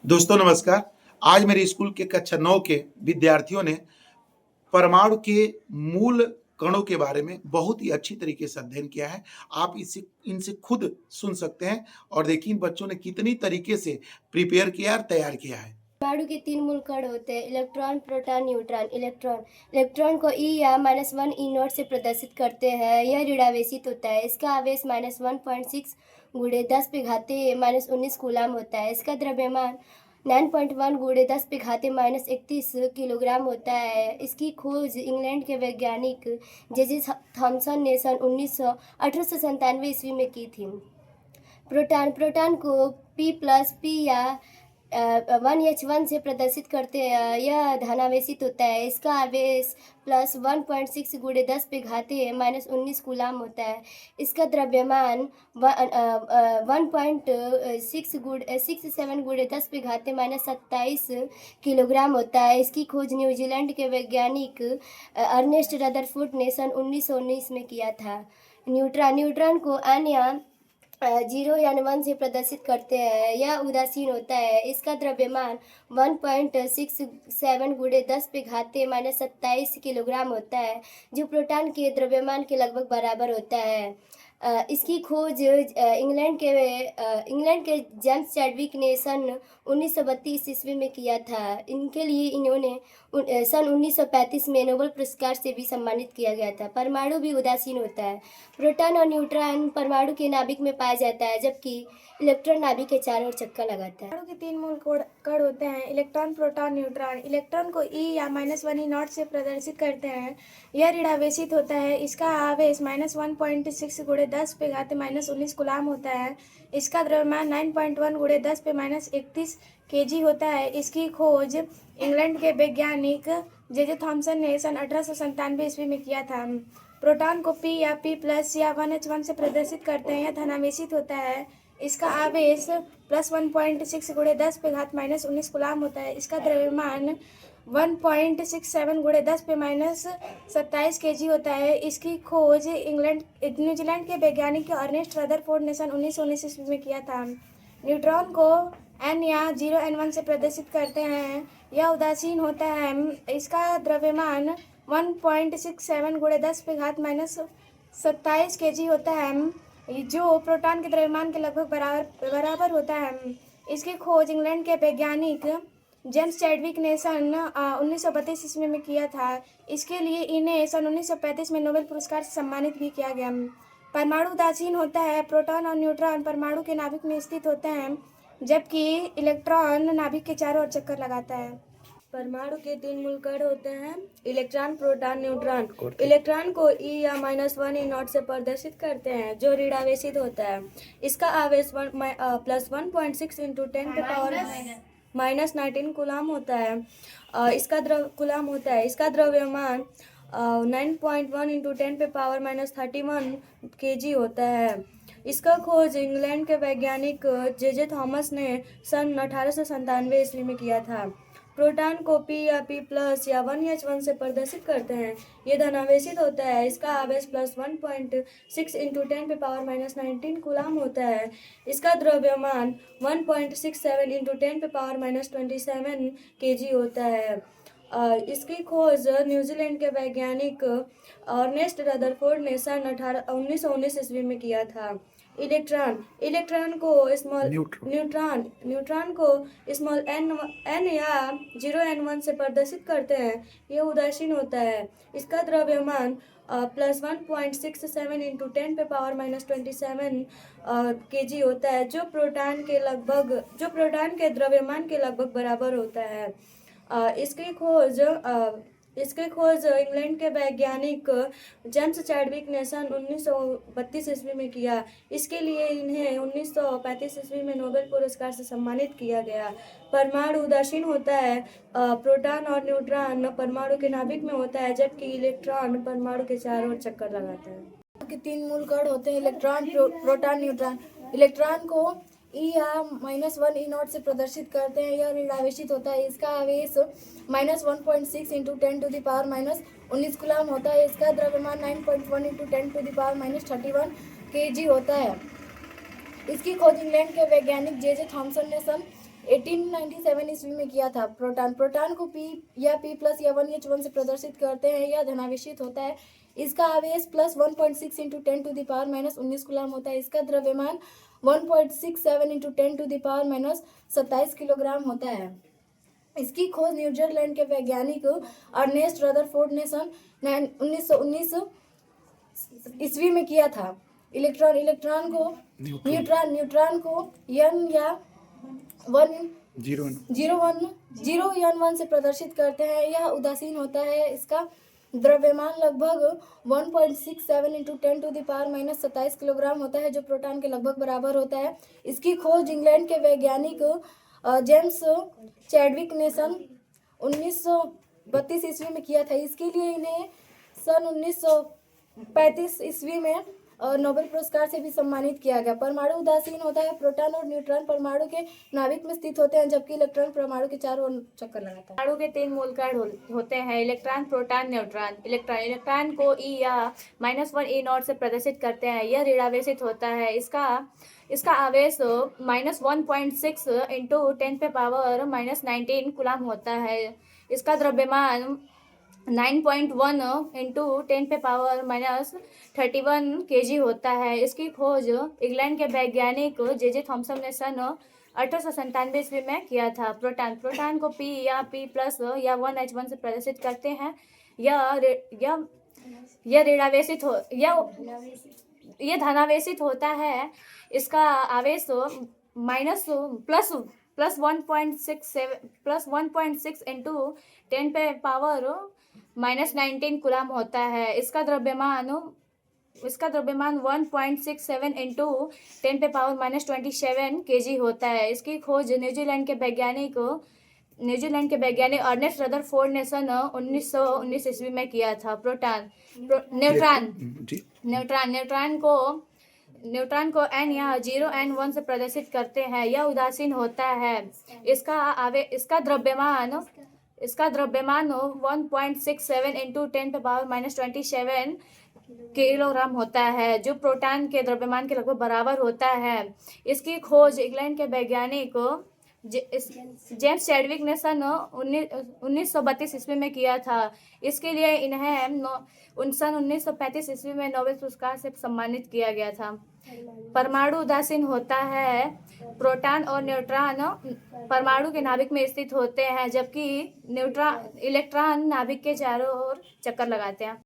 दोस्तों नमस्कार। आज मेरे स्कूल के कक्षा 9 के विद्यार्थियों ने परमाणु के मूल कणों के बारे में बहुत ही अच्छी तरीके से अध्ययन किया है। आप इसे इनसे खुद सुन सकते हैं और देखिए इन बच्चों ने कितनी तरीके से प्रिपेयर किया और तैयार किया है। परमाणु के 3 मूल कण होते हैं: इलेक्ट्रॉन, प्रोटॉन, न्यूट्रॉन। इलेक्ट्रॉन को E या -1 E0 से प्रदर्शित करते हैं। यह ऋणावेशित होता है। इसका आवेश -1.6 × 10⁻⁻19 कूलाम होता है। इसका द्रव्यमान 9.1 × 10⁻31 किलोग्राम होता है। इसकी खोज इंग्लैंड के वैज्ञानिक जे थॉमसन ने सन 1897 ईस्वी में की थी। प्रोटॉन को P+ या 1H1 से प्रदर्शित करते हैं। यह धनावेशित होता है। इसका आवेश +1.6 × 10⁻⁻19 कूलाम होता है। इसका द्रव्यमान 1.67 × 10⁻27 किलोग्राम होता है। इसकी खोज न्यूजीलैंड के वैज्ञानिक अर्नेस्ट रदरफोर्ड ने सन 1919 में किया था। न्यूट्रॉन को N या 0 या 1 से प्रदर्शित करते हैं। यह उदासीन होता है। इसका द्रव्यमान 1.67 × 10⁻27 किलोग्राम होता है, जो प्रोटॉन के द्रव्यमान के लगभग बराबर होता है। इसकी खोज इंग्लैंड के जेम्स चैडविक ने सन 1932 ईस्वी में किया था। इनके लिए इन्होंने सन 1935 में नोबेल पुरस्कार से भी सम्मानित किया गया था। परमाणु भी उदासीन होता है। प्रोटॉन और न्यूट्रॉन परमाणु के नाभिक में पाया जाता है, जबकि इलेक्ट्रॉन नाभिक के चारों ओर चक्कर लगाता है। परमाणु के 3 मूल कण होते हैं: इलेक्ट्रॉन, प्रोटॉन, न्यूट्रॉन। इलेक्ट्रॉन को E या -1 E0 से प्रदर्शित करते हैं। यह ऋणावेशित होता है। इसका आवेश -1.6 × 10⁻⁻19 कूलाम होता है। इसका द्रव्यमान 9.1 × 10⁻31 kg होता है। इसकी खोज इंग्लैंड के वैज्ञानिक जे थॉमसन ने सन 1897 ईस्वी में किया था। प्रोटॉन को P या P+ या 1H1 से प्रदर्शित करते हैं। यह धनावेशित होता है। इसका आवेश +1.6 × 10⁻⁻19 कूलाम होता है। इसका द्रव्यमान 1.67 × 10⁻27 kg होता है। इसकी खोज न्यूजीलैंड के वैज्ञानिक अर्नेस्ट रदरफोर्ड ने सन 1919 ईस्वी में किया था। न्यूट्रॉन को N या 0 N1 से प्रदर्शित करते हैं। यह उदासीन होता है। इसका द्रव्यमान 1.67 × 10⁻⁻27 kg होता है, जो प्रोटॉन के द्रव्यमान के लगभग बराबर होता है। इसकी खोज इंग्लैंड के वैज्ञानिक जेम्स चैडविक ने सन 1932 ईस्वी में किया था। इसके लिए इन्हें सन 1935 में नोबेल पुरस्कार से सम्मानित भी किया गया। परमाणु उदासीन होता है। प्रोटॉन और न्यूट्रॉन परमाणु के नाभिक में स्थित होते हैं, जबकि इलेक्ट्रॉन नाभिक के चारों ओर चक्कर लगाता है। परमाणु के 3 मूल कण होते हैं: इलेक्ट्रॉन, प्रोटॉन, न्यूट्रॉन। इलेक्ट्रॉन को E या -1 E0 से प्रदर्शित करते हैं, जो ऋणावेशित होता है। इसका आवेश +1.6 × 10⁻⁻19 कूलाम होता है। इसका द्रव्यमान 9.1 × 10⁻31 kg होता है। इसका खोज इंग्लैंड के वैज्ञानिक जे थॉमस ने सन 1897 ईस्वी में किया था। प्रोटॉन को P या P+ या 1H1 से प्रदर्शित करते हैं। यह धनावेशित होता है। इसका आवेश +1.6 × 10⁻⁻19 कूलाम होता है। इसका द्रव्यमान 1.67 × 10⁻27 kg होता है। इसकी खोज न्यूजीलैंड के वैज्ञानिक अर्नेस्ट रदरफोर्ड ने सन 1919 ईस्वी में किया था। न्यूट्रॉन को n या 0 N1 से प्रदर्शित करते हैं। यह उदासीन होता है। इसका द्रव्यमान +1.67 × 10⁻⁻27 kg होता है, जो प्रोटॉन के द्रव्यमान के लगभग बराबर होता है। इसकी खोज इंग्लैंड के वैज्ञानिक जेम्स चैडविक ने सन 1932 ईस्वी में किया। इसके लिए इन्हें 1935 ईस्वी में नोबेल पुरस्कार से सम्मानित किया गया। परमाणु उदासीन होता है। प्रोटॉन और न्यूट्रॉन परमाणु के नाभिक में होता है, जबकि इलेक्ट्रॉन परमाणु के चारों ओर चक्कर लगाता है। के 3 मूल कण होते हैं: इलेक्ट्रॉन, प्रोटॉन, न्यूट्रॉन। इलेक्ट्रॉन को E या -1 E0 से प्रदर्शित करते हैं। यह ऋणावेशित होता है। इसका आवेश -1.6 × 10⁻⁻19 कूलाम होता है। इसका द्रव्यमान 9.1 × 10⁻31 kg होता है। इसकी खोज इंग्लैंड के वैज्ञानिक जे थॉमसन ने सन 1897 ईस्वी में किया था। प्रोटॉन को P या P प्लस या 1H1 से प्रदर्शित करते हैं। यह धनावेशित होता है। इसका आवेश plus 1.6 into 10 to the power minus 19 coulomb होता है। इसका द्रव्यमान 1.67 into 10 to the power minus 27 kilogram होता है। इसकी खोज न्यूजीलैंड के वैज्ञानिक अर्नेस्ट रदरफोर्ड ने सन 1919 ईस्वी में किया था। न्यूट्रॉन को n या 0 से प्रदर्शित करते हैं। यह उदासीन होता है। इसका द्रव्यमान लगभग 1.67 into 10 to the power minus 27 kilogram होता है, जो प्रोटॉन के लगभग बराबर होता है। इसकी खोज इंग्लैंड के वैज्ञानिक जेम्स चैडविक ने सन 1932 ईस्वी में किया था। इसके लिए इन्हें सन 1935 ईस्वी में नोबेल पुरस्कार से भी सम्मानित किया गया। परमाणु उदासीन होता है। प्रोटॉन और न्यूट्रॉन परमाणु के नाभिक में स्थित होते हैं, जबकि इलेक्ट्रॉन परमाणु के चारों ओर चक्कर लगाता है। परमाणु के 3 मूल कण होते हैं, इलेक्ट्रॉन, प्रोटॉन, न्यूट्रॉन। इलेक्ट्रॉन को E या -1 E0 से प्रदर्शित करते हैं। यह ऋणावेशित होता है। इसका आवेश -1.6 इंटू 10 पे पावर -19 कूलम होता है। इसका द्रव्यमान 9.1 इंटू 10 पे पावर -31 kg होता है। इसकी खोज इंग्लैंड के वैज्ञानिक J.J. थॉमसन ने सन 1897 ईस्वी में किया था। प्रोटॉन को P या P प्लस या 1H1 से प्रदर्शित करते हैं। यह धनावेशित होता है। इसका आवेश प्लस 1.6 इंटू 10 पे पावर -19 कूलम होता है। इसका द्रव्यमान 1.67 इंटू 10 पे पावर -27 kg होता है। इसकी खोज न्यूजीलैंड के वैज्ञानिक अर्नेस्ट रदरफोर्ड ने सन 1919 ईस्वी में किया था। न्यूट्रॉन को n या 0 n 1 से प्रदर्शित करते हैं। यह उदासीन होता है। इसका द्रव्यमान 1.67 इंटू 10 पे पावर -27 किलोग्राम होता है, जो प्रोटॉन के द्रव्यमान के लगभग बराबर होता है। इसकी खोज इंग्लैंड के वैज्ञानिक जेम्स चैडविक ने सन 1932 ईस्वी में किया था। इसके लिए इन्हें सन 1935 ईस्वी में नोबेल पुरस्कार से सम्मानित किया गया था। परमाणु उदासीन होता है। प्रोटॉन और न्यूट्रॉन परमाणु के नाभिक में स्थित होते हैं, जबकि इलेक्ट्रॉन नाभिक के चारों ओर चक्कर लगाते हैं।